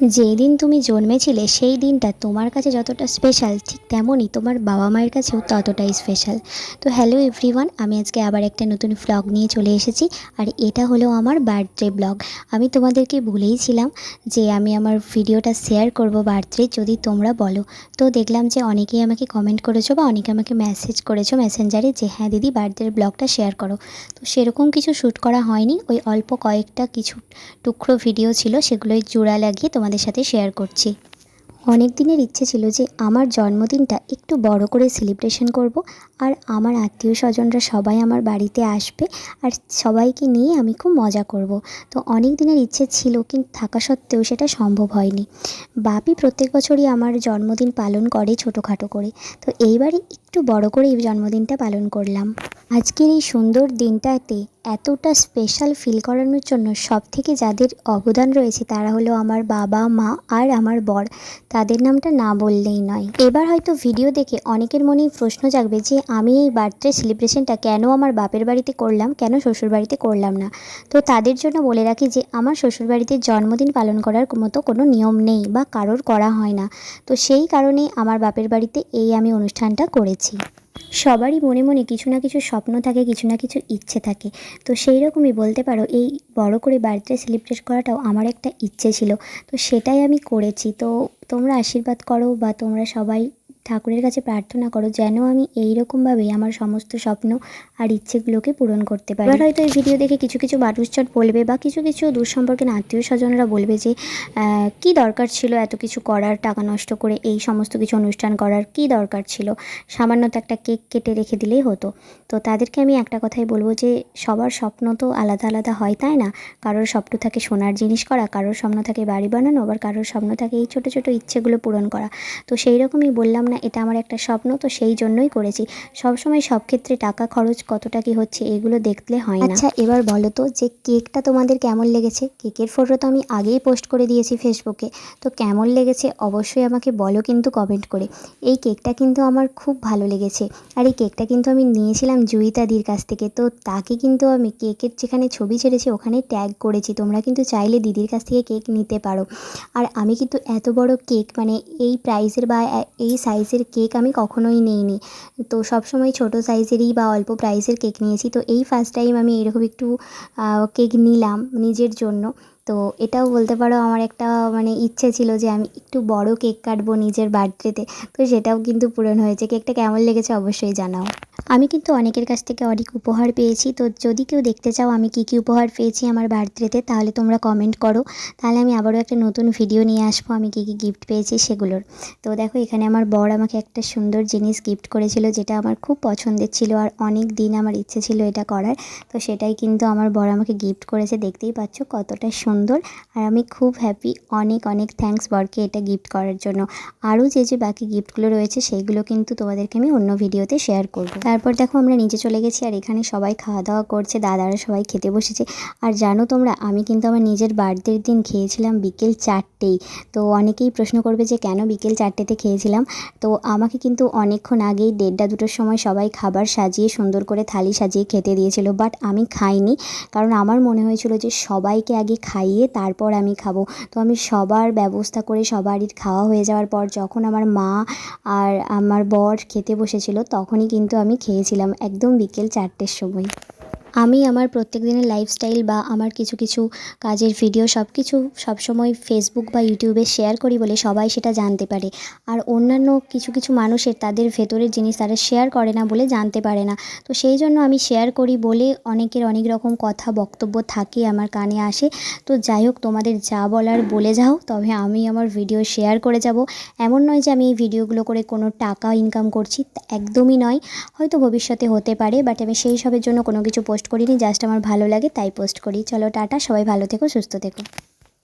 যেদিন তুমি জন্মেছিলে সেই দিনটা তোমার কাছে যতটা স্পেশাল, ঠিক তেমনই তোমার বাবা মায়ের কাছেও ততটাই স্পেশাল। তো হ্যালো এভরিওয়ান, আমি আজকে আবার একটা নতুন ভ্লগ নিয়ে চলে এসেছি। আর এটা হলো আমার বার্থডে ব্লগ। আমি তোমাদেরকে বলেইছিলাম যে আমি আমার ভিডিওটা শেয়ার করব বার্থডে, যদি তোমরা বলো। তো দেখলাম যে অনেকেই আমাকে কমেন্ট করেছো বা অনেকে আমাকে মেসেজ করেছো মেসেঞ্জারে যে হ্যাঁ দিদি বার্থডের ব্লগটা শেয়ার করো। তো সেরকম কিছু শ্যুট করা হয়নি, ওই অল্প কয়েকটা কিছু টুকরো ভিডিও ছিল, সেগুলোই জোড়া লাগিয়ে তোমাদের সাথে শেয়ার করছি। অনেক দিনের ইচ্ছে ছিল যে আমার জন্মদিনটা একটু বড় করে সেলিব্রেশন করব, আর আমার আত্মীয় স্বজনরা সবাই আমার বাড়িতে আসবে, আর সবাইকে নিয়ে আমি খুব মজা করব। তো অনেক দিনের ইচ্ছে ছিল, কিন্তু থাকা সত্ত্বেও সেটা সম্ভব হয়নি। বাপি প্রত্যেক বছরই আমার জন্মদিন পালন করে ছোটোখাটো করে, তো এইবারে একটু বড় করে এই জন্মদিনটা পালন করলাম। আজকের এই সুন্দর দিনটাতে এতটা স্পেশাল ফিল করানোর জন্য সবথেকে যাদের অবদান রয়েছে তারা হলো আমার বাবা মা আর আমার বর। তাদের নামটা না বললেই নয়। এবার হয়তো ভিডিও দেখে অনেকের মনেই প্রশ্ন জাগবে যে আমি এই বার্থডে সেলিব্রেশনটা কেন আমার বাপের বাড়িতে করলাম, কেন শ্বশুর বাড়িতে করলাম না। তো তাদের জন্য বলে রাখি যে আমার শ্বশুরবাড়িতে জন্মদিন পালন করার মতো কোনো নিয়ম নেই বা কারোর করা হয় না। তো সেই কারণেই আমার বাপের বাড়িতে এই আমি অনুষ্ঠানটা করেছি। সবারই মনে মনে কিছু না কিছু স্বপ্ন থাকে, কিছু না কিছু ইচ্ছে থাকে। তো সেই রকমই বলতে পারো এই বড় করে বার্থডে সেলিব্রেট করাটাও আমার একটা ইচ্ছে ছিল। তো সেটাই আমি করেছি। তো তোমরা আশীর্বাদ করো বা তোমরা সবাই ঠাকুরের কাছে প্রার্থনা করো যেন আমি এই রকমভাবেই আমার সমস্ত স্বপ্ন আর ইচ্ছেগুলোকে পূরণ করতে পারি। এবার হয়তো এই ভিডিও দেখে কিছু কিছু মানুষজন বলবে বা কিছু কিছু দূর সম্পর্কের আত্মীয় স্বজনরা বলবে যে কি দরকার ছিল এত কিছু করার, টাকা নষ্ট করে এই সমস্ত কিছু অনুষ্ঠান করার কি দরকার ছিল, সামান্য তো একটা কেক কেটে রেখে দিলেই হতো। তো তাদেরকে আমি একটা কথাই বলবো যে সবার স্বপ্ন তো আলাদা আলাদা হয়, তাই না? কারোর স্বপ্ন থাকে সোনার জিনিস করা, কারোর স্বপ্ন থাকে বাড়ি বানানো, আবার কারোর স্বপ্ন থাকে এই ছোটো ছোটো ইচ্ছেগুলো পূরণ করা। তো সেই রকমই বললাম না, এটা আমার একটা স্বপ্ন, তো সেই জন্যই করেছি। সবসময় সব ক্ষেত্রে টাকা খরচ কতটা কী হচ্ছে এগুলো দেখলে হয় না। আচ্ছা এবার বলো তো যে কেকটা তোমাদের কেমন লেগেছে? কেকের ফটো তো আমি আগেই পোস্ট করে দিয়েছি ফেসবুকে। তো কেমন লেগেছে অবশ্যই আমাকে বলো কিন্তু কমেন্ট করে। এই কেকটা কিন্তু আমার খুব ভালো লেগেছে। আর এই কেকটা কিন্তু আমি নিয়েছিলাম জুইতাদির কাছ থেকে। তো তাকে কিন্তু আমি কেকের যেখানে ছবি ছেড়েছি ওখানে ট্যাগ করেছি। তোমরা কিন্তু চাইলে দিদির কাছ থেকে কেক নিতে পারো। আর আমি কিন্তু এত বড় কেক মানে এই প্রাইসের বা এই সাইজের কেক আমি কখনোই নিইনি। তো সবসময় ছোট সাইজেরই বা অল্প প্রাইসের কেক নিয়েছি। তো এই ফার্স্ট টাইম আমি এরকম একটু কেক নিলাম নিজের জন্য। তো এটাও বলতে পারো আমার একটা মানে ইচ্ছে ছিল যে আমি একটু বড় কেক কাটবো নিজের বার্থডেতে। তো সেটাও কিন্তু পূরণ হয়েছে। কেকটা কেমন লেগেছে অবশ্যই জানাও। আমি কিন্তু অনেকের কাছ থেকে অনেক উপহার পেয়েছি। তো যদি কেউ দেখতে চাও আমি কী কী উপহার পেয়েছি আমার বার্থডেতে, তাহলে তোমরা কমেন্ট করো। তাহলে আমি আবারও একটা নতুন ভিডিও নিয়ে আসবো আমি কী কী গিফট পেয়েছি সেগুলোর। তো দেখো এখানে আমার বর আমাকে একটা সুন্দর জিনিস গিফট করেছিল, যেটা আমার খুব পছন্দের ছিল আর অনেক দিন আমার ইচ্ছে ছিল এটা করার। তো সেটাই কিন্তু আমার বর আমাকে গিফট করেছে, দেখতেই পাচ্ছ কতটা সুন্দর। আর আমি খুব হ্যাপি, অনেক অনেক থ্যাঙ্কস বরকে এটা গিফট করার জন্য। আরও যে বাকি গিফটগুলো রয়েছে সেইগুলো কিন্তু তোমাদেরকে আমি অন্য ভিডিওতে শেয়ার করব। তারপর দেখো আমরা নিচে চলে গেছি, আর এখানে সবাই খাওয়া দাওয়া করছে, দাদারা সবাই খেতে বসেছে। আর জানো তোমরা আমি কিন্তু আমার নিজের বার্থডের দিন খেয়েছিলাম বিকেল 4টেই। তো অনেকেই প্রশ্ন করবে যে কেন বিকেল 4টেতে খেয়েছিলাম। তো আমাকে কিন্তু অনেকক্ষণ আগেই 1:30-2টোর সময় সবাই খাবার সাজিয়ে সুন্দর করে থালি সাজিয়ে খেতে দিয়েছিল, বাট আমি খাইনি। কারণ আমার মনে হয়েছিল যে সবাইকে আগে খাইয়ে তারপর আমি খাবো। তো আমি সবার ব্যবস্থা করে সবারই খাওয়া হয়ে যাওয়ার পর যখন আমার মা আর আমার বর খেতে বসেছিল তখনই কিন্তু আমি খেয়েছিলাম একদম বিকেল 4টের সময়। আমি আমার প্রত্যেক দিনের লাইফস্টাইল বা আমার কিছু কিছু কাজের ভিডিও সব কিছু সবসময় ফেসবুক বা ইউটিউবে শেয়ার করি বলে সবাই সেটা জানতে পারে। আর অন্যান্য কিছু কিছু মানুষের তাদের ভেতরের জিনিস তারা শেয়ার করে না বলে জানতে পারে না। তো সেই জন্য আমি শেয়ার করি বলে অনেকের অনেক রকম কথা বক্তব্য থাকে আমার কানে আসে। তো যাই হোক তোমাদের যা বলার বলে যাও, তবে আমি আমার ভিডিও শেয়ার করে যাব। এমন নয় যে আমি এই ভিডিওগুলো করে কোনো টাকা ইনকাম করছি, একদমই নয়। হয়তো ভবিষ্যতে হতে পারে, বাট আমি সেই সবের জন্য কোনো কিছু পোস্ট করিনি, জাস্ট আমার ভালো লাগে তাই পোস্ট করি। চলো টাটা, সবাই ভালো থেকো, সুস্থ থেকো।